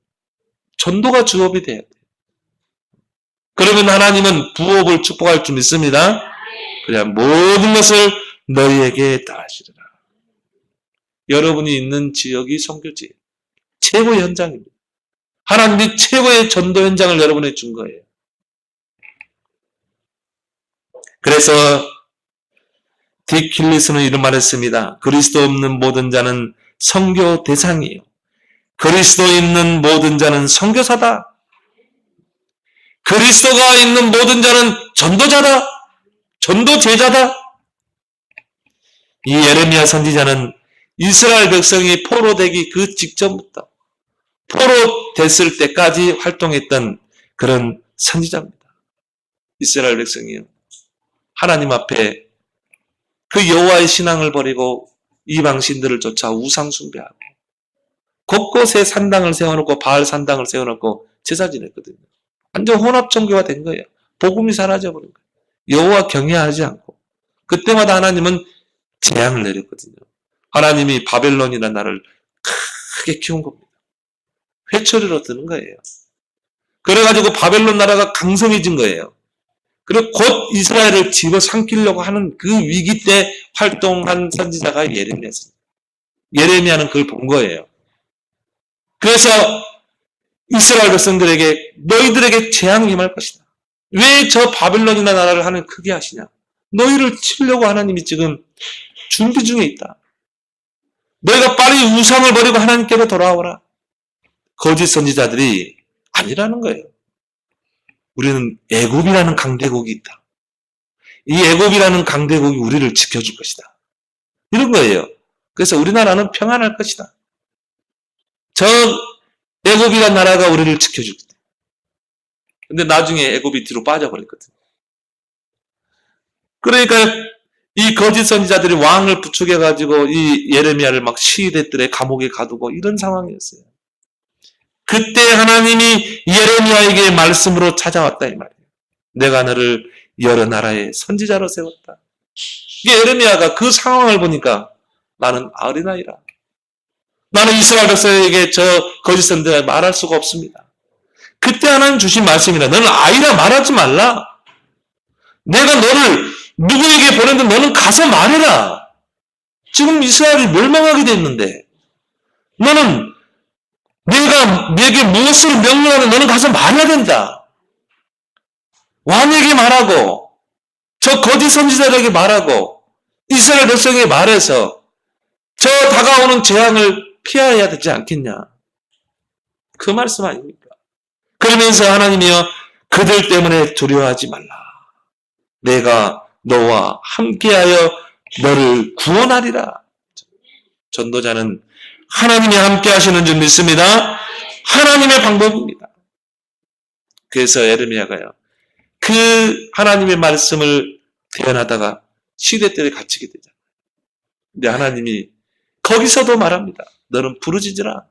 전도가 주업이 돼야 돼요. 그러면 하나님은 부업을 축복할 줄 믿습니다. 그래야 모든 것을 너희에게 다하시리라. 여러분이 있는 지역이 선교지예요. 최고의 현장입니다. 하나님이 최고의 전도 현장을 여러분에게 준 거예요. 그래서 디킬리스는 이런 말을 했습니다. 그리스도 없는 모든 자는 선교 대상이에요. 그리스도 있는 모든 자는 선교사다. 그리스도가 있는 모든 자는 전도자다. 전도제자다. 이 예레미야 선지자는 이스라엘 백성이 포로되기 그 직전부터 포로 됐을 때까지 활동했던 그런 선지자입니다. 이스라엘 백성이요, 하나님 앞에 그 여호와의 신앙을 버리고 이방 신들을 쫓아 우상 숭배하고 곳곳에 산당을 세워놓고 바알 산당을 세워놓고 제사 지냈거든요. 완전 혼합 종교가 된 거예요. 복음이 사라져버린 거예요. 여호와 경외하지 않고. 그때마다 하나님은 재앙을 내렸거든요. 하나님이 바벨론이라는 나라를 크게 키운 겁니다. 회초리로 드는 거예요. 그래가지고 바벨론 나라가 강성해진 거예요. 그리고 곧 이스라엘을 집어삼키려고 하는 그 위기 때 활동한 선지자가 예레미야였습니다. 예레미야는 그걸 본 거예요. 그래서 이스라엘 백성들에게 너희들에게 재앙이 임할 것이다. 왜 저 바벨론이나 나라를 하나님 크게 하시냐? 너희를 치려고 하나님이 지금 준비 중에 있다. 너희가 빨리 우상을 버리고 하나님께로 돌아오라. 거짓 선지자들이 아니라는 거예요. 우리는 애굽이라는 강대국이 있다. 이 애굽이라는 강대국이 우리를 지켜줄 것이다. 이런 거예요. 그래서 우리나라는 평안할 것이다. 저 애굽이라는 나라가 우리를 지켜줄 것이다. 근데 나중에 애굽이 뒤로 빠져버렸거든요. 그러니까 이 거짓 선지자들이 왕을 부추겨가지고 이 예레미야를 막 시위대들의 감옥에 가두고 이런 상황이었어요. 그때 하나님이 예레미야에게 말씀으로 찾아왔다 이 말이에요. 내가 너를 여러 나라의 선지자로 세웠다. 이게 예레미야가 그 상황을 보니까 나는 어린아이라. 나는 이스라엘 백성에게 저 거짓 선지자 말할 수가 없습니다. 그때 하나님 주신 말씀이라. 너는 아이라 말하지 말라. 내가 너를 누구에게 보냈는데 너는 가서 말해라. 지금 이스라엘이 멸망하게 됐는데 너는 내가 내게 무엇을 명령하는 너는 가서 말해야 된다. 왕에게 말하고 저 거짓 선지자에게 말하고 이스라엘 백성에게 말해서 저 다가오는 재앙을 피해야 되지 않겠냐. 그 말씀 아닙니까? 그러면서 하나님이여 그들 때문에 두려워하지 말라. 내가 너와 함께하여 너를 구원하리라. 전도자는 하나님이 함께 하시는 줄 믿습니다. 하나님의 방법입니다. 그래서 예레미야가요, 그 하나님의 말씀을 대언하다가 시대들에 갇히게 되잖아요. 근데 하나님이 거기서도 말합니다. 너는 부르짖으라.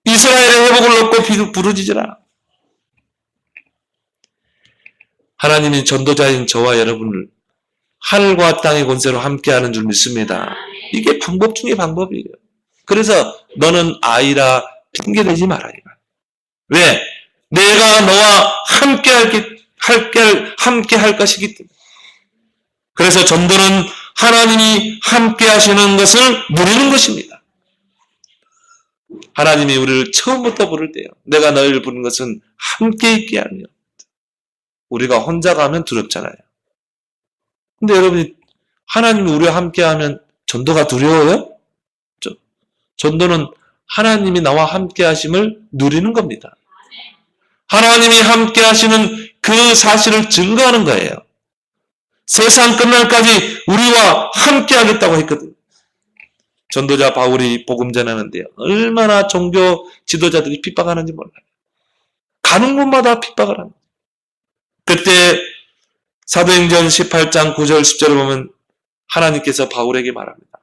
이스라엘의 회복을 놓고 부르짖으라. 하나님이 전도자인 저와 여러분을 하늘과 땅의 권세로 함께하는 줄 믿습니다. 이게 방법 중에 방법이에요. 그래서 너는 아이라 핑계대지 마라. 왜? 내가 너와 함께 할 것이기 때문에. 그래서 전도는 하나님이 함께 하시는 것을 누리는 것입니다. 하나님이 우리를 처음부터 부를 때요, 내가 너희를 부른 것은 함께 있게 하며. 우리가 혼자 가면 두렵잖아요. 근데 여러분이 하나님이 우리와 함께 하면 전도가 두려워요? 전도는 하나님이 나와 함께 하심을 누리는 겁니다. 하나님이 함께 하시는 그 사실을 증거하는 거예요. 세상 끝날까지 우리와 함께 하겠다고 했거든요. 전도자 바울이 복음 전하는데요. 얼마나 종교 지도자들이 핍박하는지 몰라요. 가는 곳마다 핍박을 합니다. 그때 사도행전 18장 9절 10절을 보면 하나님께서 바울에게 말합니다.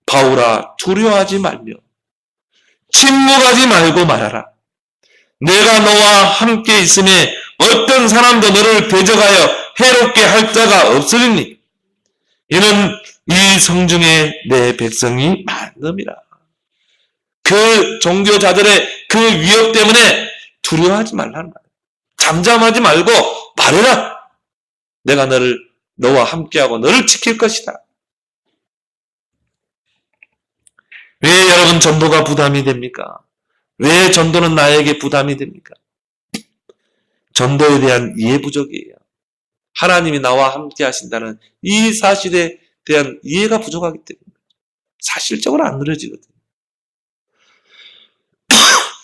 바울아, 두려워하지 말며 침묵하지 말고 말하라. 내가 너와 함께 있음에 어떤 사람도 너를 대적하여 해롭게 할 자가 없으리니 이는 이 성중에 내 백성이 많음이라. 그 종교자들의 그 위협 때문에 두려워하지 말라는 말이에요. 잠잠하지 말고 말해라. 내가 너와 함께하고 너를 지킬 것이다. 왜 여러분 전도가 부담이 됩니까? 왜 전도는 나에게 부담이 됩니까? 전도에 대한 이해 부족이에요. 하나님이 나와 함께 하신다는 이 사실에 대한 이해가 부족하기 때문에 사실적으로 안 누려지거든요.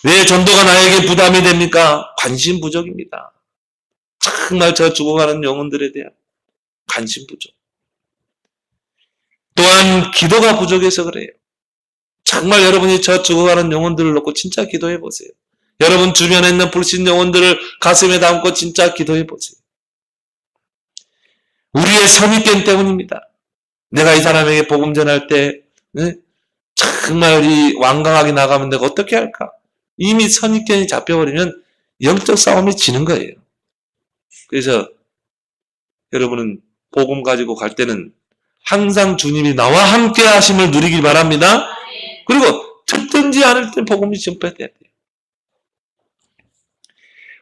왜 전도가 나에게 부담이 됩니까? 관심 부족입니다. 정말 저 죽어가는 영혼들에 대한 관심 부족. 또한 기도가 부족해서 그래요. 정말 여러분이 저 죽어가는 영혼들을 놓고 진짜 기도해 보세요. 여러분 주변에 있는 불신 영혼들을 가슴에 담고 진짜 기도해 보세요. 우리의 선입견 때문입니다. 내가 이 사람에게 복음 전할 때 정말 완강하게 나가면 내가 어떻게 할까? 이미 선입견이 잡혀버리면 영적 싸움이 지는 거예요. 그래서 여러분은 복음 가지고 갈 때는 항상 주님이 나와 함께 하심을 누리길 바랍니다. 그리고 듣든지 않을 때 복음이 전파돼야 돼요.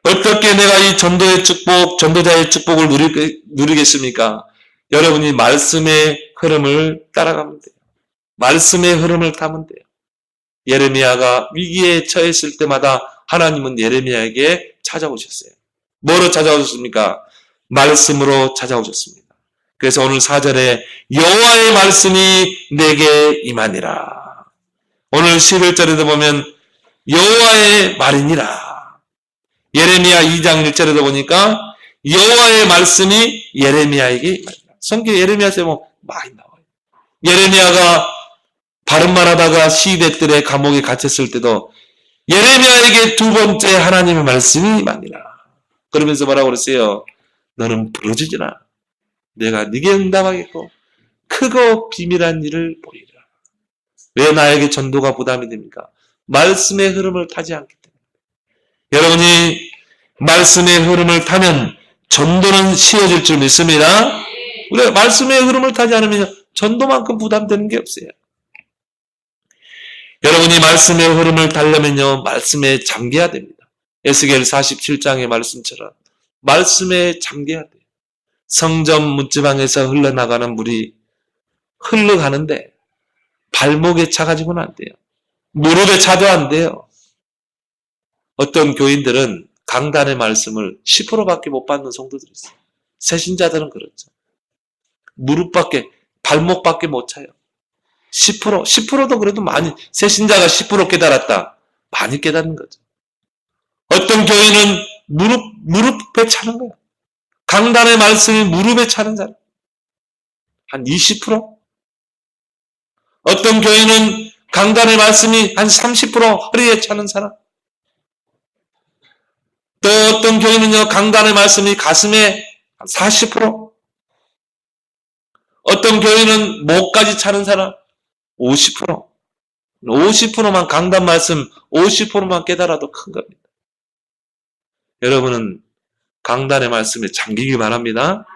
어떻게 내가 이 전도의 축복, 전도자의 축복을 누리겠습니까? 여러분이 말씀의 흐름을 따라가면 돼요. 말씀의 흐름을 타면 돼요. 예레미야가 위기에 처했을 때마다 하나님은 예레미야에게 찾아오셨어요. 뭐로 찾아오셨습니까? 말씀으로 찾아오셨습니다. 그래서 오늘 4절에 여호와의 말씀이 내게 임하니라. 오늘 11절에도 보면 여호와의 말이니라. 예레미야 2장 1절에도 보니까 여호와의 말씀이 예레미야에게 임하니라. 성경 예레미야서에 보면 많이 나와요. 예레미야가 바른 말하다가 시대들의 감옥에 갇혔을 때도 예레미야에게 두 번째 하나님의 말씀이 임하니라. 그러면서 뭐라고 그랬어요? 너는 부르짖으라. 내가 네게 응답하겠고 크고 비밀한 일을 보이리라. 왜 나에게 전도가 부담이 됩니까? 말씀의 흐름을 타지 않기 때문에. 여러분이 말씀의 흐름을 타면 전도는 쉬워질 줄 믿습니다. 우리가 말씀의 흐름을 타지 않으면 전도만큼 부담되는 게 없어요. 여러분이 말씀의 흐름을 타려면요, 말씀에 잠겨야 됩니다. 에스겔 47장의 말씀처럼 말씀에 잠겨야 돼요. 성전 문지방에서 흘러나가는 물이 흘러가는데 발목에 차가지고는 안 돼요. 무릎에 차도 안 돼요. 어떤 교인들은 강단의 말씀을 10%밖에 못 받는 성도들이 있어요. 새신자들은 그렇죠. 무릎밖에, 발목밖에 못 차요. 10%도 그래도 많이, 새신자가 10% 깨달았다. 많이 깨닫는 거죠. 어떤 교인은 무릎에 차는 거예요. 강단의 말씀이 무릎에 차는 사람. 한 20%? 어떤 교인은 강단의 말씀이 한 30% 허리에 차는 사람. 또 어떤 교인은요, 강단의 말씀이 가슴에 40%. 어떤 교인은 목까지 차는 사람 50%. 50%만 강단 말씀 50%만 깨달아도 큰 겁니다. 여러분은 강단의 말씀에 잠기기 바랍니다.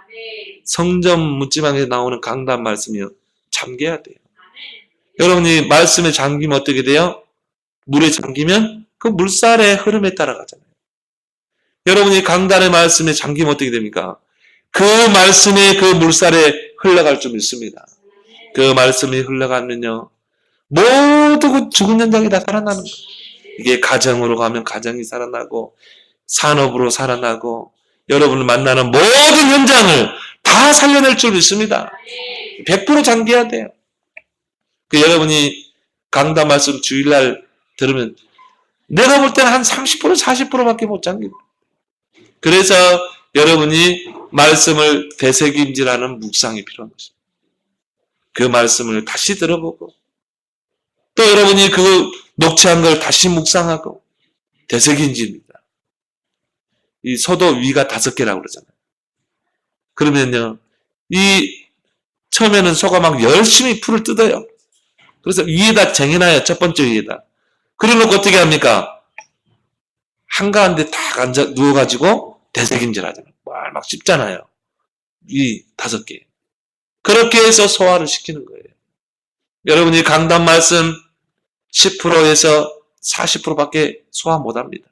성전 묻지방에 나오는 강단 말씀이요, 잠겨야 돼요. 여러분이 말씀에 잠기면 어떻게 돼요? 물에 잠기면 그 물살의 흐름에 따라가잖아요. 여러분이 강단의 말씀에 잠기면 어떻게 됩니까? 그 말씀의 그 물살에 흘러갈 줄 믿습니다. 그 말씀이 흘러가면요, 모두 그 죽은 현장이 다 살아나는 거예요. 이게 가정으로 가면 가정이 살아나고, 산업으로 살아나고, 여러분을 만나는 모든 현장을 다 살려낼 줄 믿습니다. 100% 잠겨야 돼요. 그 여러분이 강단 말씀 주일날 들으면 내가 볼 때는 한 30%, 40%밖에 못 잠깁니다. 그래서 여러분이 말씀을 되새김질하는 묵상이 필요한 것입니다. 그 말씀을 다시 들어보고 또 여러분이 그 녹취한 걸 다시 묵상하고 되새김질입니다. 이 소도 위가 5개라고 그러잖아요. 그러면요, 처음에는 소가 막 열심히 풀을 뜯어요. 그래서 위에다 쟁여놔요. 첫 번째 위에다. 그래놓고 어떻게 합니까? 한가운데 딱 누워가지고 되새김질 하잖아요. 막 씹잖아요. 이 5개. 그렇게 해서 소화를 시키는 거예요. 여러분이 강단 말씀 10%에서 40%밖에 소화 못합니다.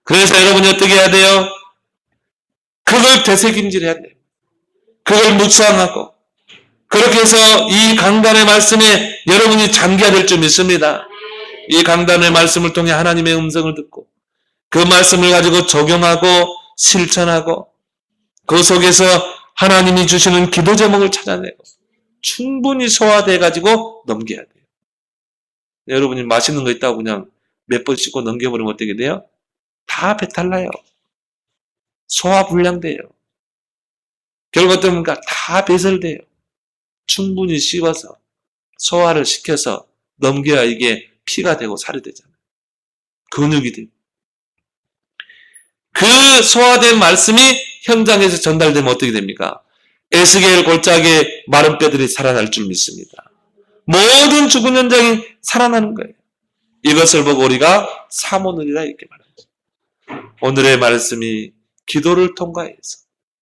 그래서 여러분이 어떻게 해야 돼요? 그걸 되새김질해야 돼요. 그걸 묵상하고 그렇게 해서 이 강단의 말씀에 여러분이 잠겨야 될 줄 믿습니다. 이 강단의 말씀을 통해 하나님의 음성을 듣고 그 말씀을 가지고 적용하고 실천하고 그 속에서 하나님이 주시는 기도 제목을 찾아내고 충분히 소화돼 가지고 넘겨야 돼요. 여러분이 맛있는 거 있다고 그냥 몇 번 씹고 넘겨버리면 어떻게 돼요? 다 배탈 나요. 소화 불량돼요. 결국 어떻게 보니까 다 배설돼요. 충분히 씹어서 소화를 시켜서 넘겨야 이게 피가 되고 살이 되잖아요. 근육이 돼요. 그 소화된 말씀이 현장에서 전달되면 어떻게 됩니까? 에스겔 골짜기에 마른 뼈들이 살아날 줄 믿습니다. 모든 죽은 현장이 살아나는 거예요. 이것을 보고 우리가 사모느리라 이렇게 말하죠. 오늘의 말씀이 기도를 통과해서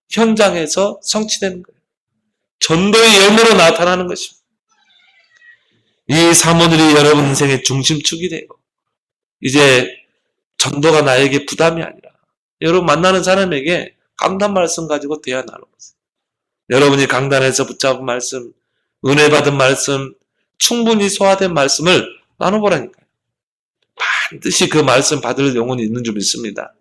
현장에서 성취되는 거예요. 전도의 열매로 나타나는 것입니다. 이 사모들이 여러분 인생의 중심축이 되고 이제 전도가 나에게 부담이 아니라 여러분 만나는 사람에게 강단 말씀 가지고 대화 나눠보세요. 여러분이 강단에서 붙잡은 말씀, 은혜 받은 말씀, 충분히 소화된 말씀을 나눠보라니까요. 반드시 그 말씀 받을 영혼이 있는 줄 믿습니다.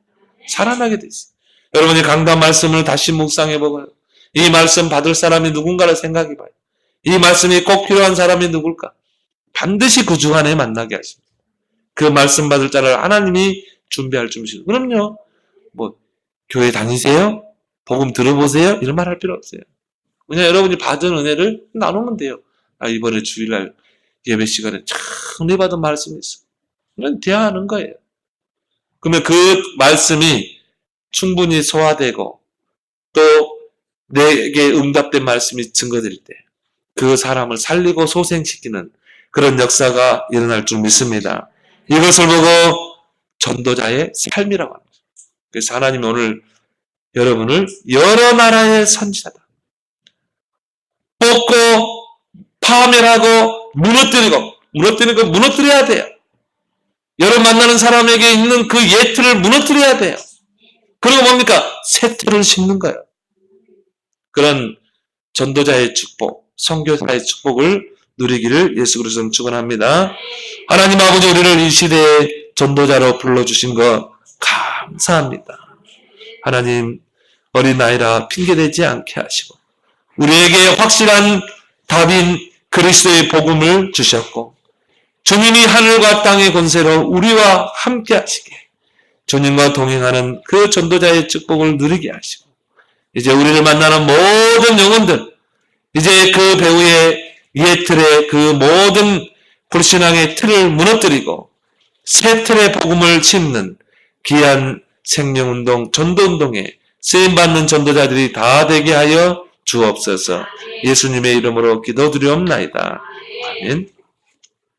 살아나게 돼 있어요. 여러분이 강단 말씀을 다시 묵상해보고요. 이 말씀 받을 사람이 누군가를 생각해봐요. 이 말씀이 꼭 필요한 사람이 누굴까? 반드시 그 중 안에 만나게 하십니다. 그 말씀 받을 자를 하나님이 준비할 줄 믿습니다. 그럼요. 교회 다니세요? 복음 들어보세요? 이런 말 할 필요 없어요. 그냥 여러분이 받은 은혜를 나누면 돼요. 이번에 주일날 예배 시간에 참 은혜 받은 말씀이 있어. 그냥 대화하는 거예요. 그러면 그 말씀이 충분히 소화되고 또 내게 응답된 말씀이 증거될 때 그 사람을 살리고 소생시키는 그런 역사가 일어날 줄 믿습니다. 이것을 보고 전도자의 삶이라고 합니다. 그래서 하나님이 오늘 여러분을 여러 나라의 선지자다. 뽑고 파멸하고 무너뜨려야 돼요. 여러분 만나는 사람에게 있는 그 예틀을 무너뜨려야 돼요. 그리고 뭡니까? 새 틀을 심는 거예요. 그런 전도자의 축복, 선교사의 축복을 누리기를 예수 그리스도는 축원합니다. 하나님 아버지 우리를 이 시대의 전도자로 불러주신 것 감사합니다. 하나님 어린아이라 핑계대지 않게 하시고 우리에게 확실한 답인 그리스도의 복음을 주셨고 주님이 하늘과 땅의 권세로 우리와 함께 하시게 주님과 동행하는 그 전도자의 축복을 누리게 하시고 이제 우리를 만나는 모든 영혼들 이제 그 배후의 예틀의 그 모든 불신앙의 틀을 무너뜨리고 새 틀의 복음을 심는 귀한 생명운동, 전도운동에 쓰임받는 전도자들이 다 되게 하여 주옵소서. 예수님의 이름으로 기도드리옵나이다. 아멘.